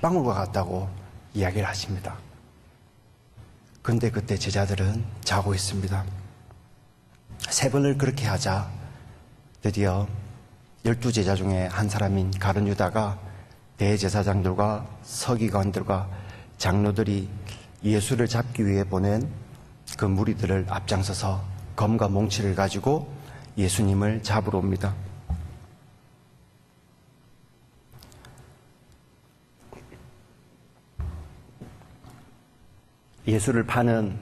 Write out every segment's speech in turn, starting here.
물방울과 같다고 이야기를 하십니다. 그런데 그때 제자들은 자고 있습니다. 3번을 그렇게 하자 드디어 12제자 중에 한 사람인 가룟 유다가 대제사장들과 서기관들과 장로들이 예수를 잡기 위해 보낸 그 무리들을 앞장서서 검과 몽치를 가지고 예수님을 잡으러 옵니다. 예수를 파는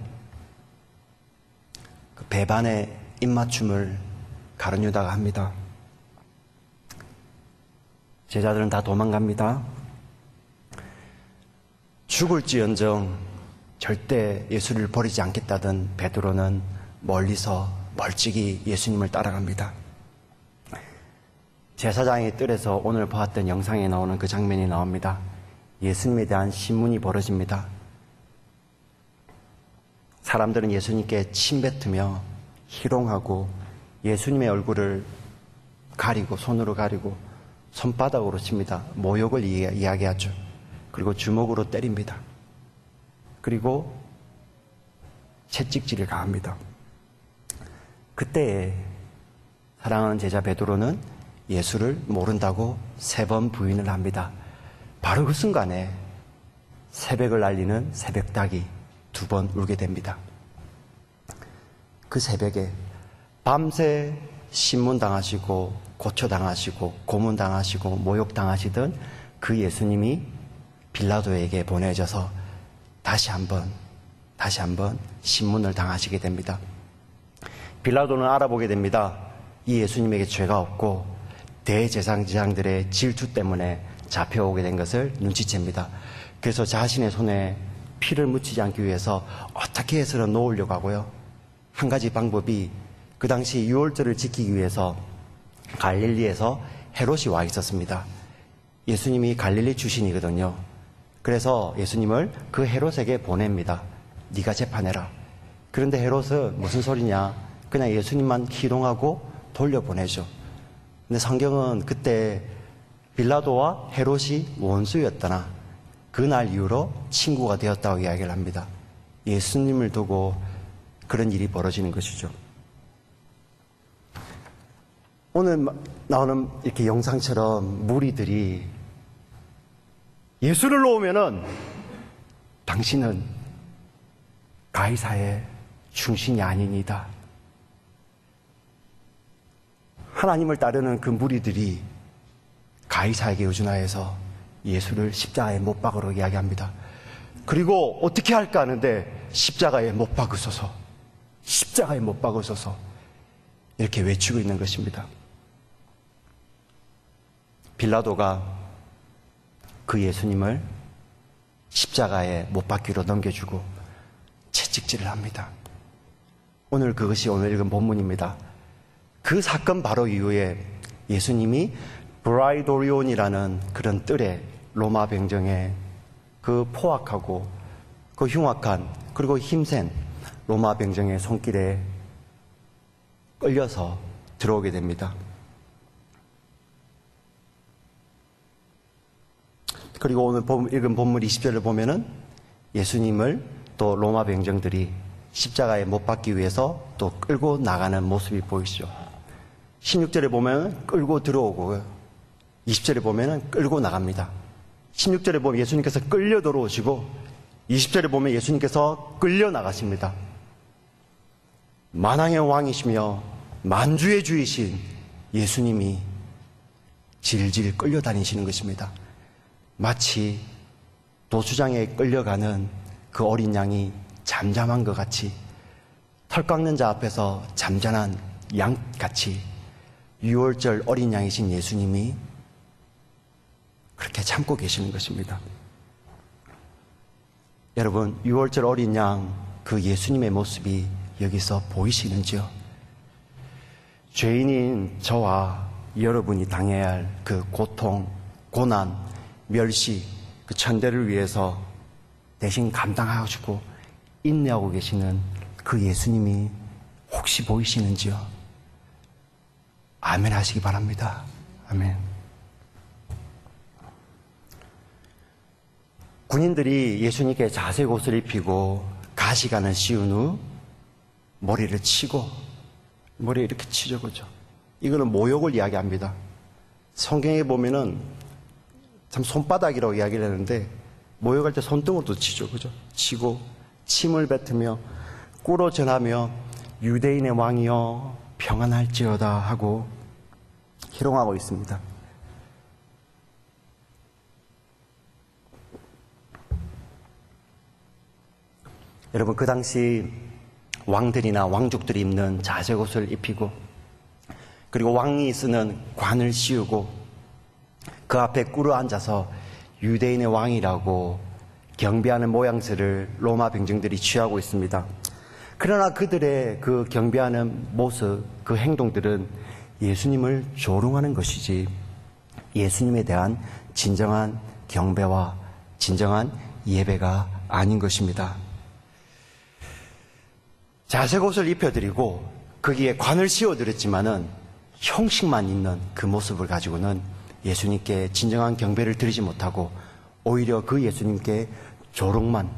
그 배반의 입맞춤을 가룟 유다가 합니다. 제자들은 다 도망갑니다. 죽을지언정 절대 예수를 버리지 않겠다던 베드로는 멀리서 멀찍이 예수님을 따라갑니다. 제사장의 뜰에서 오늘 보았던 영상에 나오는 그 장면이 나옵니다. 예수님에 대한 신문이 벌어집니다. 사람들은 예수님께 침뱉으며 희롱하고 예수님의 얼굴을 가리고 손으로 가리고 손바닥으로 칩니다. 모욕을 이야기하죠. 그리고 주먹으로 때립니다. 그리고 채찍질을 가합니다. 그때에 사랑하는 제자 베드로는 예수를 모른다고 3번 부인을 합니다. 바로 그 순간에 새벽을 알리는 새벽닭이 2번 울게 됩니다. 그 새벽에 밤새 신문당하시고 고초당하시고 고문당하시고 모욕당하시던 그 예수님이 빌라도에게 보내져서 다시 한번 신문을 당하시게 됩니다. 빌라도는 알아보게 됩니다. 이 예수님에게 죄가 없고 대제사장들의 질투 때문에 잡혀오게 된 것을 눈치챕니다. 그래서 자신의 손에 피를 묻히지 않기 위해서 어떻게 해서든 놓으려고 하고요. 한 가지 방법이 그 당시 유월절을 지키기 위해서 갈릴리에서 헤롯이 와 있었습니다. 예수님이 갈릴리 출신이거든요. 그래서 예수님을 그 헤롯에게 보냅니다. 네가 재판해라. 그런데 헤롯은 무슨 소리냐? 그냥 예수님만 희롱하고 돌려보내죠. 근데 성경은 그때 빌라도와 헤롯이 원수였다나 그날 이후로 친구가 되었다고 이야기를 합니다. 예수님을 두고 그런 일이 벌어지는 것이죠. 오늘 나오는 이렇게 영상처럼 무리들이 예수를 놓으면은 당신은 가이사의 충신이 아니니다. 하나님을 따르는 그 무리들이 가이사에게 의존하여서 예수를 십자가에 못 박으러 이야기합니다. 그리고 어떻게 할까 하는데 십자가에 못 박으소서, 십자가에 못 박으소서 이렇게 외치고 있는 것입니다. 빌라도가 그 예수님을 십자가에 못 박기로 넘겨주고 채찍질을 합니다. 오늘 그것이 오늘 읽은 본문입니다. 그 사건 바로 이후에 예수님이 브라이도리온이라는 그런 뜰에 로마 병정에 그 포악하고 그 흉악한 그리고 힘센 로마 병정의 손길에 끌려서 들어오게 됩니다. 그리고 오늘 읽은 본문 20절을 보면은 예수님을 또 로마 병정들이 십자가에 못 박기 위해서 또 끌고 나가는 모습이 보이시죠. 16절에 보면 끌고 들어오고 20절에 보면 끌고 나갑니다. 16절에 보면 예수님께서 끌려 들어오시고 20절에 보면 예수님께서 끌려 나가십니다. 만왕의 왕이시며 만주의 주이신 예수님이 질질 끌려다니시는 것입니다. 마치 도수장에 끌려가는 그 어린 양이 잠잠한 것 같이, 털 깎는 자 앞에서 잠잠한 양같이 유월절 어린 양이신 예수님이 그렇게 참고 계시는 것입니다. 여러분, 유월절 어린 양 그 예수님의 모습이 여기서 보이시는지요? 죄인인 저와 여러분이 당해야 할 그 고통, 고난, 멸시, 그 천대를 위해서 대신 감당하시고 인내하고 계시는 그 예수님이 혹시 보이시는지요? 아멘 하시기 바랍니다. 아멘. 군인들이 예수님께 자색 옷을 입히고 가시관을 씌운 후 머리를 치고, 머리에 이렇게 치죠, 그죠? 이거는 모욕을 이야기합니다. 성경에 보면은 참 손바닥이라고 이야기를 하는데, 모욕할 때 손등으로도 치죠, 그죠? 치고 침을 뱉으며 꿇어 전하며 유대인의 왕이여 평안할지어다 하고 희롱하고 있습니다. 여러분, 그 당시 왕들이나 왕족들이 입는 자색 옷을 입히고, 그리고 왕이 쓰는 관을 씌우고 그 앞에 꿇어 앉아서 유대인의 왕이라고 경배하는 모양새를 로마 병정들이 취하고 있습니다. 그러나 그들의 그 경배하는 모습, 그 행동들은 예수님을 조롱하는 것이지 예수님에 대한 진정한 경배와 진정한 예배가 아닌 것입니다. 자색 옷을 입혀드리고 거기에 관을 씌워드렸지만은 형식만 있는 그 모습을 가지고는 예수님께 진정한 경배를 드리지 못하고 오히려 그 예수님께 조롱만,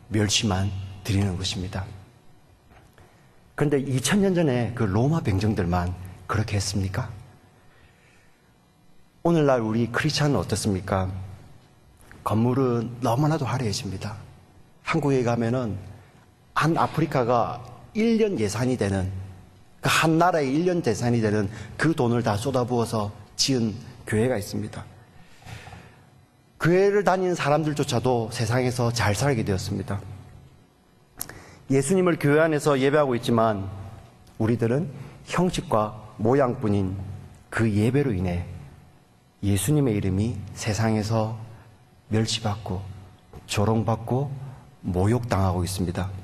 멸시만 드리는 것입니다. 그런데 2000년 전에 그 로마 병정들만 그렇게 했습니까? 오늘날 우리 크리스찬은 어떻습니까? 건물은 너무나도 화려해집니다. 한국에 가면은 한 아프리카가 1년 예산이 되는, 그 한 나라의 1년 예산이 되는 그 돈을 다 쏟아부어서 지은 교회가 있습니다. 교회를 다니는 사람들조차도 세상에서 잘 살게 되었습니다. 예수님을 교회 안에서 예배하고 있지만 우리들은 형식과 모양뿐인 그 예배로 인해 예수님의 이름이 세상에서 멸시받고 조롱받고 모욕당하고 있습니다.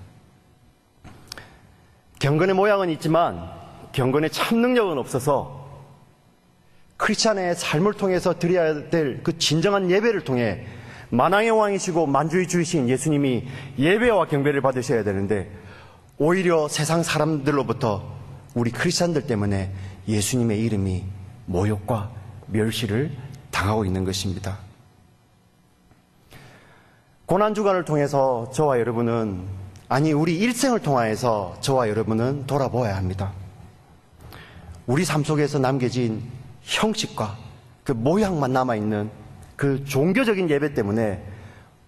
경건의 모양은 있지만 경건의 참 능력은 없어서 크리스찬의 삶을 통해서 드려야 될 그 진정한 예배를 통해 만왕의 왕이시고 만주의 주이신 예수님이 예배와 경배를 받으셔야 되는데 오히려 세상 사람들로부터 우리 크리스찬들 때문에 예수님의 이름이 모욕과 멸시를 당하고 있는 것입니다. 고난주간을 통해서 저와 여러분은, 아니 우리 일생을 통하여서 저와 여러분은 돌아보아야 합니다. 우리 삶 속에서 남겨진 형식과 그 모양만 남아있는 그 종교적인 예배 때문에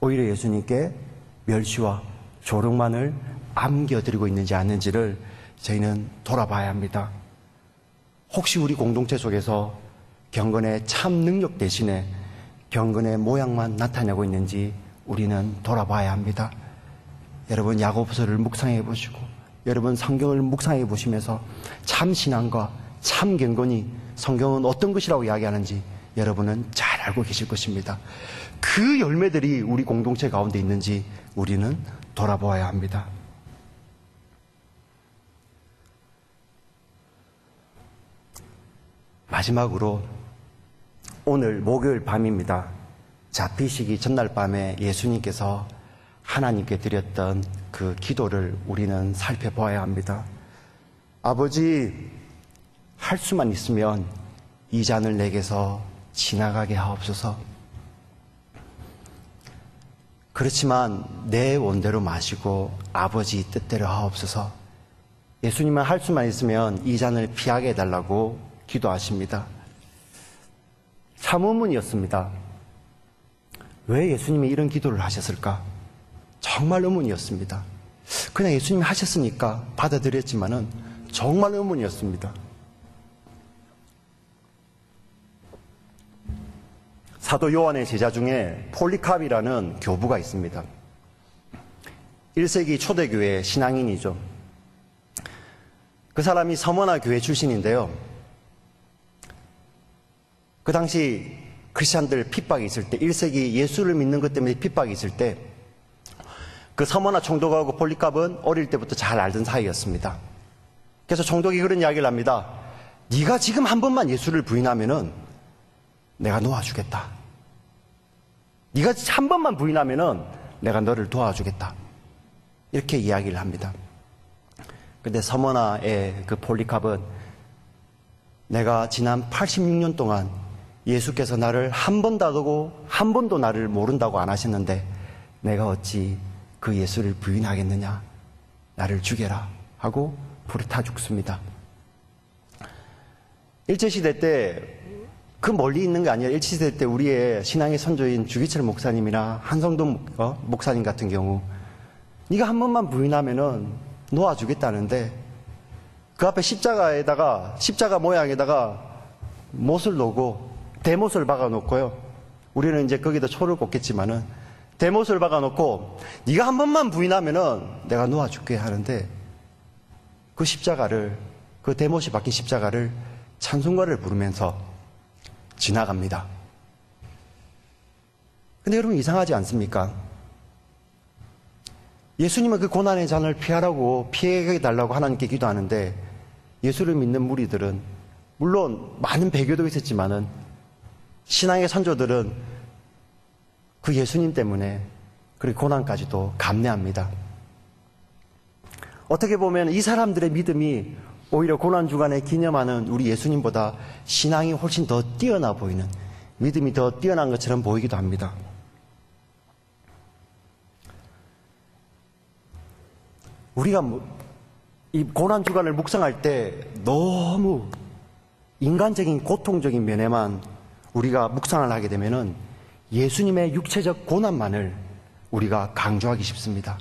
오히려 예수님께 멸시와 조롱만을 안겨드리고 있는지 아닌지를 저희는 돌아봐야 합니다. 혹시 우리 공동체 속에서 경건의 참 능력 대신에 경건의 모양만 나타내고 있는지 우리는 돌아봐야 합니다. 여러분 야고보서를 묵상해 보시고 여러분 성경을 묵상해 보시면서 참 신앙과 참 경건이 성경은 어떤 것이라고 이야기하는지 여러분은 잘 알고 계실 것입니다. 그 열매들이 우리 공동체 가운데 있는지 우리는 돌아보아야 합니다. 마지막으로 오늘 목요일 밤입니다. 잡히시기 전날 밤에 예수님께서 하나님께 드렸던 그 기도를 우리는 살펴보아야 합니다. 아버지, 할 수만 있으면 이 잔을 내게서 지나가게 하옵소서. 그렇지만 내 원대로 마시고 아버지 뜻대로 하옵소서. 예수님은 할 수만 있으면 이 잔을 피하게 해달라고 기도하십니다. 참 의문이었습니다. 왜 예수님이 이런 기도를 하셨을까? 정말 의문이었습니다. 그냥 예수님이 하셨으니까 받아들였지만은 정말 의문이었습니다. 사도 요한의 제자 중에 폴리캅이라는 교부가 있습니다. 1세기 초대교회 신앙인이죠. 그 사람이 서머나 교회 출신인데요. 그 당시 크리스찬들 핍박이 있을 때, 1세기 예수를 믿는 것 때문에 핍박이 있을 때 그 서머나 총독하고 폴리캅은 어릴 때부터 잘 알던 사이였습니다. 그래서 총독이 그런 이야기를 합니다. 네가 지금 한 번만 예수를 부인하면은 내가 놓아주겠다. 네가 한 번만 부인하면은 내가 너를 도와주겠다. 이렇게 이야기를 합니다. 근데 서머나의 그 폴리캅은 내가 지난 86년 동안 예수께서 나를 한 번도 나를 모른다고 안 하셨는데 내가 어찌 그 예수를 부인하겠느냐? 나를 죽여라 하고 불에 타 죽습니다. 일제시대 때 그 멀리 있는 게 아니라 일제시대 때 우리의 신앙의 선조인 주기철 목사님이나 한성돈 목사님 같은 경우 네가 한 번만 부인하면은 놓아주겠다는데 그 앞에 십자가 모양에다가 못을 놓고 대못을 박아놓고요. 우리는 이제 거기다 초를 꽂겠지만은 대못을 박아놓고 네가 한 번만 부인하면은 내가 놓아줄게 하는데 그 십자가를, 그 대못이 박힌 십자가를 찬송가를 부르면서 지나갑니다. 근데 여러분 이상하지 않습니까? 예수님은 그 고난의 잔을 피하라고 피해 달라고 하나님께 기도하는데 예수를 믿는 무리들은 물론 많은 배교도 있었지만은 신앙의 선조들은 그 예수님 때문에 그리고 고난까지도 감내합니다. 어떻게 보면 이 사람들의 믿음이 오히려 고난 주간에 기념하는 우리 예수님보다 신앙이 훨씬 더 뛰어나 보이는, 믿음이 더 뛰어난 것처럼 보이기도 합니다. 우리가 이 고난 주간을 묵상할 때 너무 인간적인 고통적인 면에만 우리가 묵상을 하게 되면은 예수님의 육체적 고난만을 우리가 강조하기 쉽습니다.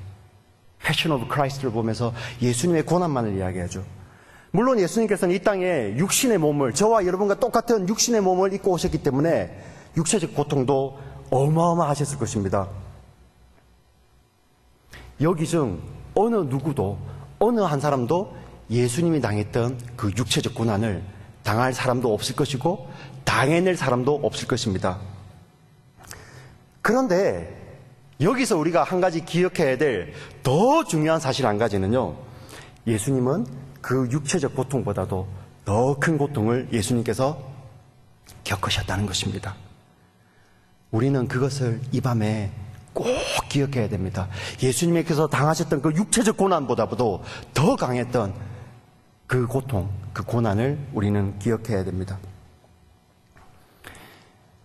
패션 오브 크라이스트를 보면서 예수님의 고난만을 이야기하죠. 물론 예수님께서는 이 땅에 육신의 몸을, 저와 여러분과 똑같은 육신의 몸을 입고 오셨기 때문에 육체적 고통도 어마어마하셨을 것입니다. 여기 중 어느 누구도, 어느 한 사람도 예수님이 당했던 그 육체적 고난을 당할 사람도 없을 것이고 당해낼 사람도 없을 것입니다. 그런데 여기서 우리가 한 가지 기억해야 될 더 중요한 사실 한 가지는요, 예수님은 그 육체적 고통보다도 더 큰 고통을 예수님께서 겪으셨다는 것입니다. 우리는 그것을 이 밤에 꼭 기억해야 됩니다. 예수님께서 당하셨던 그 육체적 고난보다도 더 강했던 그 고통, 그 고난을 우리는 기억해야 됩니다.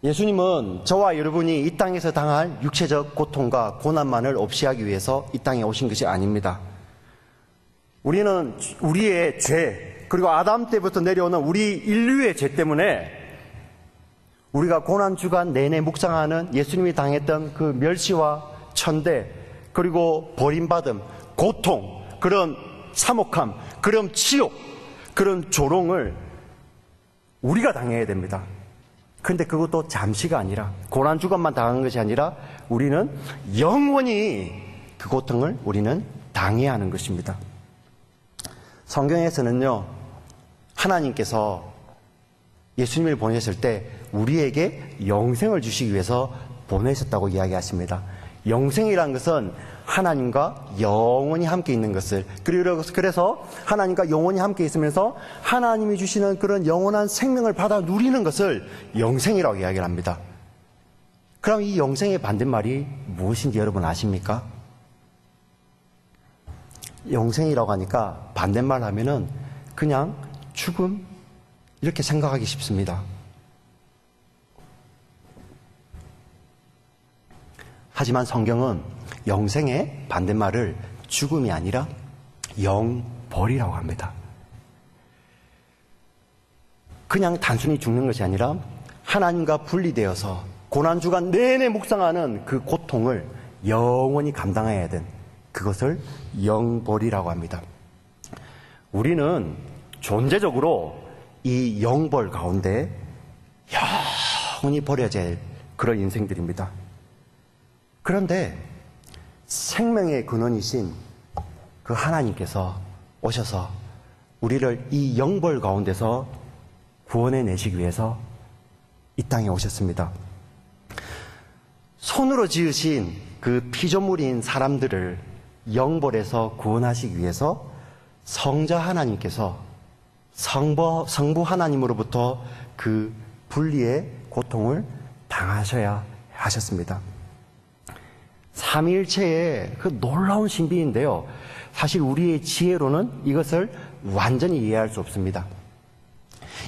예수님은 저와 여러분이 이 땅에서 당할 육체적 고통과 고난만을 없이 하기 위해서 이 땅에 오신 것이 아닙니다. 우리는 우리의 죄, 그리고 아담 때부터 내려오는 우리 인류의 죄 때문에 우리가 고난주간 내내 묵상하는 예수님이 당했던 그 멸시와 천대, 그리고 버림받음, 고통, 그런 참혹함, 그런 치욕, 그런 조롱을 우리가 당해야 됩니다. 그런데 그것도 잠시가 아니라, 고난주간만 당한 것이 아니라 우리는 영원히 그 고통을 우리는 당해야 하는 것입니다. 성경에서는요, 하나님께서 예수님을 보내셨을 때 우리에게 영생을 주시기 위해서 보내셨다고 이야기하십니다. 영생이라는 것은 하나님과 영원히 함께 있는 것을, 그래서 하나님과 영원히 함께 있으면서 하나님이 주시는 그런 영원한 생명을 받아 누리는 것을 영생이라고 이야기를 합니다. 그럼 이 영생의 반대말이 무엇인지 여러분 아십니까? 영생이라고 하니까 반대말 하면은 그냥 죽음, 이렇게 생각하기 쉽습니다. 하지만 성경은 영생의 반대말을 죽음이 아니라 영벌이라고 합니다. 그냥 단순히 죽는 것이 아니라 하나님과 분리되어서 고난주간 내내 묵상하는 그 고통을 영원히 감당해야 된 그것을 영벌이라고 합니다. 우리는 존재적으로 이 영벌 가운데 영원히 버려져야 할 그런 인생들입니다. 그런데 생명의 근원이신 그 하나님께서 오셔서 우리를 이 영벌 가운데서 구원해내시기 위해서 이 땅에 오셨습니다. 손으로 지으신 그 피조물인 사람들을 영벌에서 구원하시기 위해서 성자 하나님께서 성부 하나님으로부터 그 분리의 고통을 당하셔야 하셨습니다. 삼위일체의 그 놀라운 신비인데요, 사실 우리의 지혜로는 이것을 완전히 이해할 수 없습니다.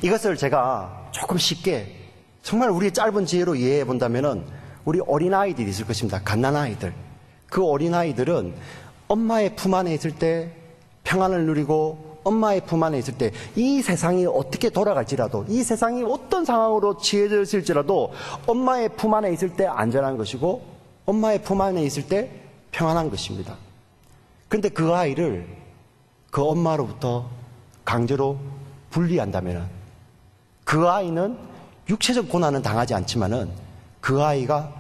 이것을 제가 조금 쉽게, 정말 우리의 짧은 지혜로 이해해 본다면은 우리 어린아이들이 있을 것입니다. 갓난아이들. 그 어린아이들은 엄마의 품 안에 있을 때 평안을 누리고 엄마의 품 안에 있을 때 이 세상이 어떻게 돌아갈지라도 이 세상이 어떤 상황으로 치해졌을지라도 엄마의 품 안에 있을 때 안전한 것이고 엄마의 품 안에 있을 때 평안한 것입니다. 그런데 그 아이를 그 엄마로부터 강제로 분리한다면 그 아이는 육체적 고난은 당하지 않지만은 그 아이가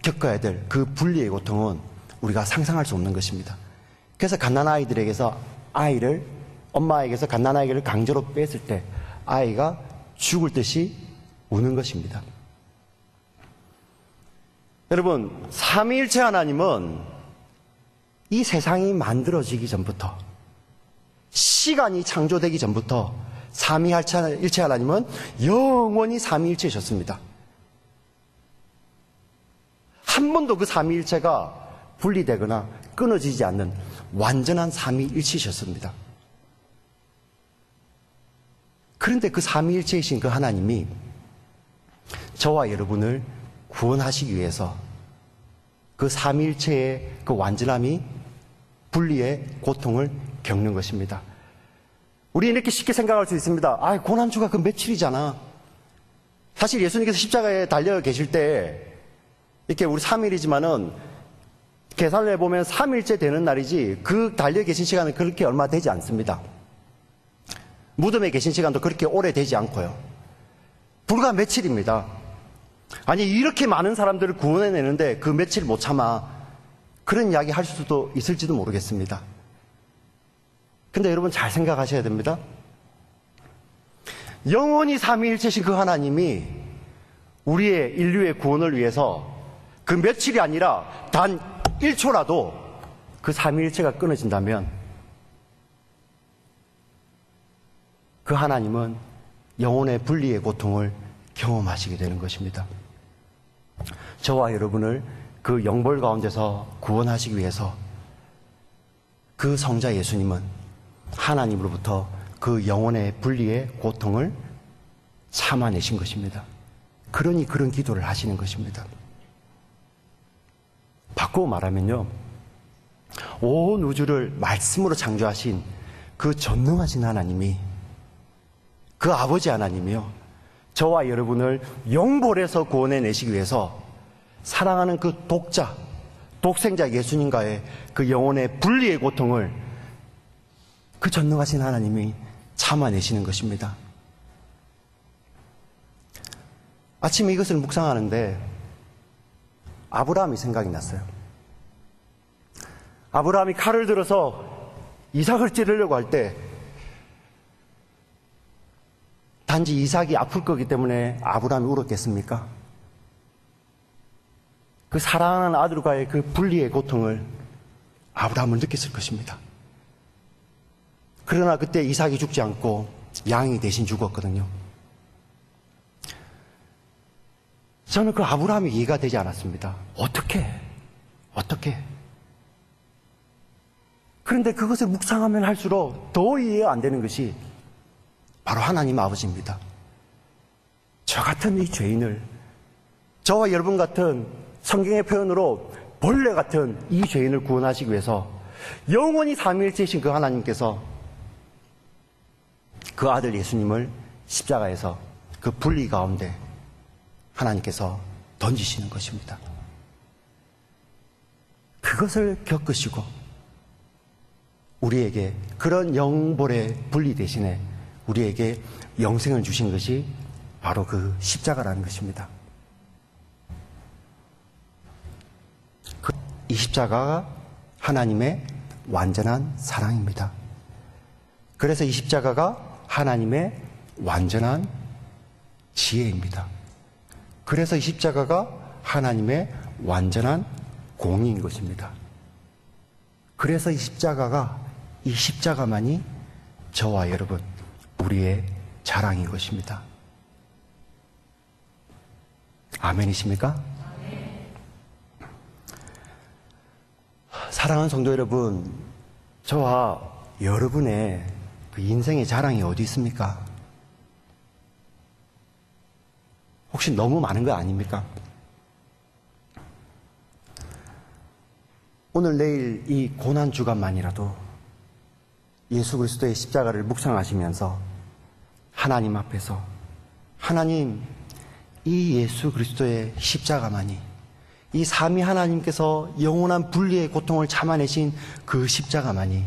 겪어야 될 그 분리의 고통은 우리가 상상할 수 없는 것입니다. 그래서 갓난아이들에게서 엄마에게서 갓난아이를 강제로 뺐을 때 아이가 죽을 듯이 우는 것입니다. 여러분, 삼위일체 하나님은 이 세상이 만들어지기 전부터 시간이 창조되기 전부터 삼위일체 하나님은 영원히 삼위일체셨습니다. 한 번도 그 삼위일체가 분리되거나 끊어지지 않는 완전한 삼위일체셨습니다. 그런데 그 삼위일체이신 그 하나님이 저와 여러분을 구원하시기 위해서 그 삼위일체의 그 완전함이 분리의 고통을 겪는 것입니다. 우리 이렇게 쉽게 생각할 수 있습니다. 고난주가 그 며칠이잖아. 사실 예수님께서 십자가에 달려 계실 때 이렇게 우리 3일이지만은 계산을 해보면 3일째 되는 날이지 그 달려 계신 시간은 그렇게 얼마 되지 않습니다. 무덤에 계신 시간도 그렇게 오래 되지 않고요. 불과 며칠입니다. 아니 이렇게 많은 사람들을 구원해내는데 그 며칠 못 참아 그런 이야기 할 수도 있을지도 모르겠습니다. 근데 여러분 잘 생각하셔야 됩니다. 영원히 삼위일체신 그 하나님이 우리의 인류의 구원을 위해서 그 며칠이 아니라 단 1초라도 그 삼위일체가 끊어진다면 그 하나님은 영혼의 분리의 고통을 경험하시게 되는 것입니다. 저와 여러분을 그 영벌 가운데서 구원하시기 위해서 그 성자 예수님은 하나님으로부터 그 영혼의 분리의 고통을 참아내신 것입니다. 그러니 그런 기도를 하시는 것입니다. 바꾸어 말하면요, 온 우주를 말씀으로 창조하신 그 전능하신 하나님이, 그 아버지 하나님이요, 저와 여러분을 영벌에서 구원해내시기 위해서 사랑하는 그 독생자 예수님과의 그 영혼의 분리의 고통을 그 전능하신 하나님이 참아내시는 것입니다. 아침에 이것을 묵상하는데 아브라함이 생각이 났어요. 아브라함이 칼을 들어서 이삭을 찌르려고 할 때 단지 이삭이 아플 거기 때문에 아브라함이 울었겠습니까? 그 사랑하는 아들과의 그 분리의 고통을 아브라함은 느꼈을 것입니다. 그러나 그때 이삭이 죽지 않고 양이 대신 죽었거든요. 저는 그 아브라함이 이해가 되지 않았습니다. 어떻게? 그런데 그것을 묵상하면 할수록 더 이해가 안 되는 것이 바로 하나님 아버지입니다. 저 같은 이 죄인을, 저와 여러분 같은 성경의 표현으로 벌레 같은 이 죄인을 구원하시기 위해서 영원히 삼위일체이신 그 하나님께서 그 아들 예수님을 십자가에서 그 분리 가운데 하나님께서 던지시는 것입니다. 그것을 겪으시고 우리에게 그런 영벌의 분리 대신에 우리에게 영생을 주신 것이 바로 그 십자가라는 것입니다. 이 십자가가 하나님의 완전한 사랑입니다. 그래서 이 십자가가 하나님의 완전한 지혜입니다. 그래서 이 십자가가 하나님의 완전한 공의인 것입니다. 그래서 이 십자가만이 저와 여러분, 우리의 자랑인 것입니다. 아멘이십니까? 사랑하는 성도 여러분, 저와 여러분의 그 인생의 자랑이 어디 있습니까? 혹시 너무 많은 거 아닙니까? 오늘 내일 이 고난 주간만이라도 예수 그리스도의 십자가를 묵상하시면서 하나님 앞에서 하나님, 이 예수 그리스도의 십자가만이, 이 삼위 하나님께서 영원한 분리의 고통을 참아내신 그 십자가만이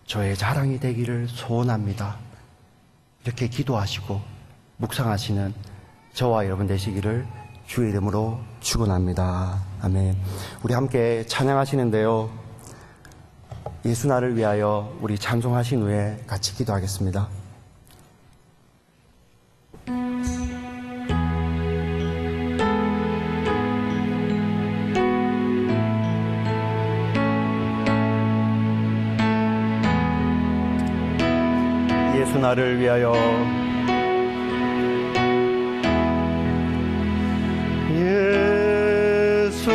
저의 자랑이 되기를 소원합니다. 이렇게 기도하시고 묵상하시는 저와 여러분 되시기를 주의 이름으로 축원합니다. 아멘. 우리 함께 찬양하시는데요, 예수 나를 위하여 우리 찬송하신 후에 같이 기도하겠습니다. 예수 나를 위하여, 예수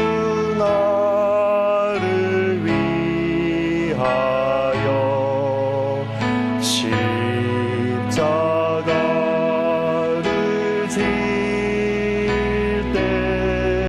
나를 위하여 십자가를 지